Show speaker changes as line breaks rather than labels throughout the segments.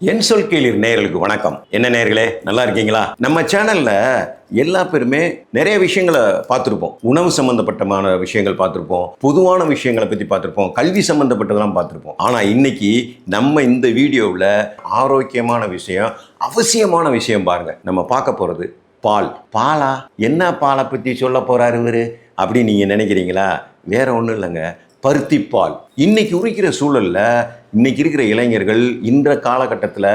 என் சொல் கேளீர் நேயர்களுக்கு வணக்கம். என்ன நேயர்களே, நல்லா இருக்கீங்களா? நம்ம சேனல்ல எல்லா பேருமே நிறைய விஷயங்களை பார்த்துருப்போம். உணவு சம்பந்தப்பட்டமான விஷயங்கள் பார்த்துருப்போம், பொதுவான விஷயங்களை பற்றி பார்த்துருப்போம், கல்வி சம்பந்தப்பட்டதெல்லாம் பார்த்துருப்போம். ஆனால் இன்னைக்கு நம்ம இந்த வீடியோவில் ஆரோக்கியமான விஷயம், அவசியமான விஷயம் பாருங்க. நம்ம பார்க்க போகிறது பால். பாலா? என்ன பாலை பற்றி சொல்ல போறாரு இவரு அப்படின்னு நீங்கள் நினைக்கிறீங்களா? வேற ஒன்றும் இல்லைங்க, பருத்திப்பால். இன்னைக்கு உரிக்கிற சூழல்ல இன்னைக்கு இருக்கிற இளைஞர்கள் இந்த காலகட்டத்தில்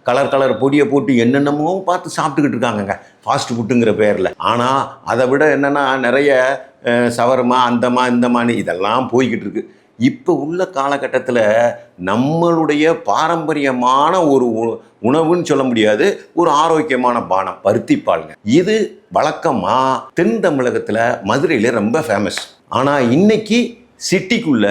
கலர் பொடியை போட்டு என்னென்னமோ பார்த்து சாப்பிட்டுக்கிட்டு இருக்காங்கங்க, ஃபாஸ்ட் ஃபுட்டுங்கிற பேரில். ஆனால் அதை விட என்னென்னா நிறைய சவரமா இந்தமான்னு இதெல்லாம் போய்கிட்டு இருக்கு. இப்போ உள்ள காலகட்டத்தில் நம்மளுடைய பாரம்பரியமான ஒரு உணவுன்னு சொல்ல முடியாது, ஒரு ஆரோக்கியமான பானம் பருத்திப்பாலுங்க. இது வழக்கமாக தென் தமிழகத்தில் மதுரையில் ரொம்ப ஃபேமஸ். ஆனால் இன்னைக்கு சிட்டிக்குள்ள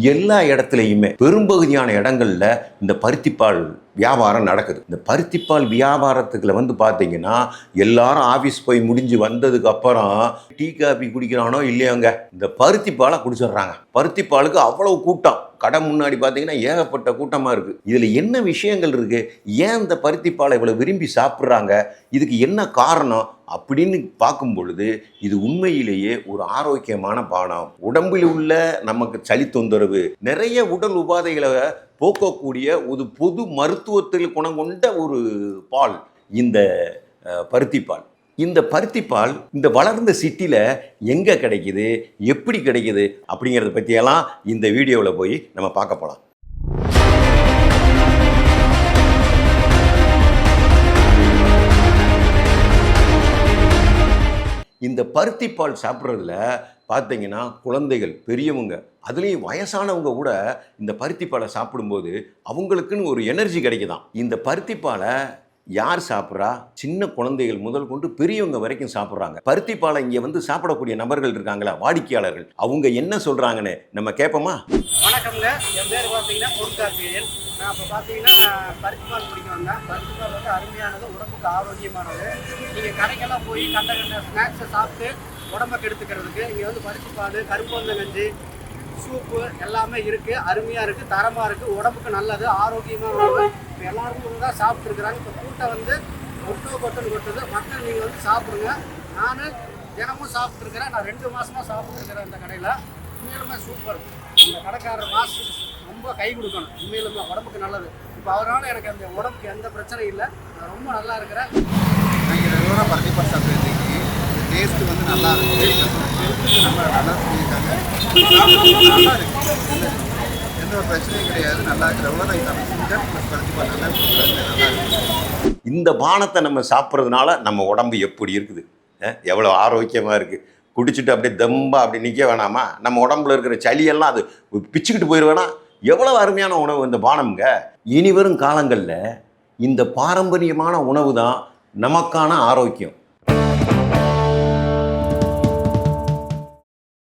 எல்லா இடத்துலையுமே பெரும்பகுதியான இடங்கள்ல இந்த பருத்திப்பால் வியாபாரம் நடக்குது. இந்த பருத்திப்பால் வியாபாரத்துக்குள்ள பார்த்தீங்கன்னா எல்லாரும் ஆஃபீஸ் போய் முடிஞ்சு வந்ததுக்கு அப்புறம் டீ காபி குடிக்கிறானோ இல்லையோங்க, இந்த பருத்திப்பாலை குடிச்சிடுறாங்க. பருத்திப்பாலுக்கு அவ்வளவு கூட்டம். கடை முன்னாடி பார்த்தீங்கன்னா ஏகப்பட்ட கூட்டமாக இருக்குது. இதில் என்ன விஷயங்கள் இருக்குது, ஏன் இந்த பருத்திப்பாலை இவ்வளோ விரும்பி சாப்பிட்றாங்க, இதுக்கு என்ன காரணம் அப்படின்னு பார்க்கும் பொழுது இது உண்மையிலேயே ஒரு ஆரோக்கியமான பானம். உடம்பில் உள்ள நமக்கு சளி தொந்தரவு, நிறைய உடல் உபாதைகளை போக்கக்கூடிய ஒரு பொது மருத்துவத்தில் குணம் கொண்ட ஒரு பால் இந்த பருத்திப்பால். இந்த பருத்திப்பால் இந்த வளர்ந்த சிட்டியில் எங்கே கிடைக்குது, எப்படி கிடைக்குது அப்படிங்கிறத பற்றியெல்லாம் இந்த வீடியோவில் போய் நம்ம பார்க்க போகலாம். இந்த பருத்திப்பால் சாப்பிட்றதுல பார்த்தீங்கன்னா குழந்தைகள், பெரியவங்க, அதுலேயும் வயசானவங்க கூட இந்த பருத்திப்பாலை சாப்பிடும்போது அவங்களுக்குன்னு ஒரு எனர்ஜி கிடைக்குதான். இந்த பருத்திப்பாலை யார் சாப்பிட்றா? சின்ன குழந்தைகள் முதல் கொண்டு பெரியவங்க வரைக்கும் சாப்பிட்றாங்க. பருத்திப்பாலை இங்கே சாப்பிடக்கூடிய நபர்கள் இருக்காங்களா, வாடிக்கையாளர்கள், அவங்க என்ன சொல்கிறாங்கன்னு நம்ம கேட்போமா?
வணக்கம்ங்க, என் பேர் பார்த்தீங்கன்னா பொருட்கார்த்திகேயன். நான் இப்போ பார்த்தீங்கன்னா பருத்திப்பால் குடிக்க வந்தேன். பருத்திப்பால் அருமையானது, உடம்புக்கு ஆரோக்கியமானது. நீங்கள் கடைக்கெல்லாம் போய் கண்ட ஸ்நாக்ஸை சாப்பிட்டு உடம்பை கெடுத்துக்கிறதுக்கு இங்கே பருத்திப்பால், கருப்பொந்தங்கஞ்சி, சூப்பு எல்லாமே இருக்குது. அருமையாக இருக்குது, தரமாக இருக்குது, உடம்புக்கு நல்லது, ஆரோக்கியமாக. இப்போ எல்லாருமே தான் சாப்பிட்ருக்குறாங்க. இப்போ கூட்டம் கொட்டுது. மக்கள் நீங்கள் சாப்பிடுங்க. நான் தினமும் சாப்பிட்ருக்கிறேன். நான் 2 மாதமாக சாப்பிட்ருக்கிறேன் இந்த கடையில். உண்மையிலுமே சூப்பர். இந்த கடைக்காரர் மாஸ்டர் ரொம்ப கை கொடுக்கணும். உண்மையிலுமே உடம்புக்கு நல்லது. இப்போ அவரால் எனக்கு அந்த உடம்புக்கு எந்த பிரச்சனையும் இல்லை. நான் ரொம்ப நல்லா இருக்கிறேன்.
நாங்கள் ரெகுலராக பருத்திப்பால் சாப்பிட்றதுக்கு டேஸ்ட்டு நல்லா இருக்குது. நம்ம நல்லா சொல்லியிருக்காங்க. நல்லா இருக்குது, எந்த ஒரு பிரச்சனையும் கிடையாது. நல்லா இருக்குது. ரெகுலராக இல்லாமல் சிங்கர் ப்ளஸ் பருத்திப்பால் நல்லா இருக்குது.
இந்த பானத்தை நம்ம சாப்பிட்றதுனால நம்ம உடம்பு எப்படி இருக்குது, எவ்வளோ ஆரோக்கியமாக இருக்குது. குடிச்சிட்டு அப்படியே தம்பா அப்படி நிற்க வேணாமா? நம்ம உடம்புல இருக்கிற சளியெல்லாம் அது பிச்சுக்கிட்டு போயிடுவேனா? எவ்வளோ அருமையான உணவு இந்த பானம்ங்க. இனி வரும் காலங்களில் இந்த பாரம்பரியமான உணவு தான் நமக்கான ஆரோக்கியம்.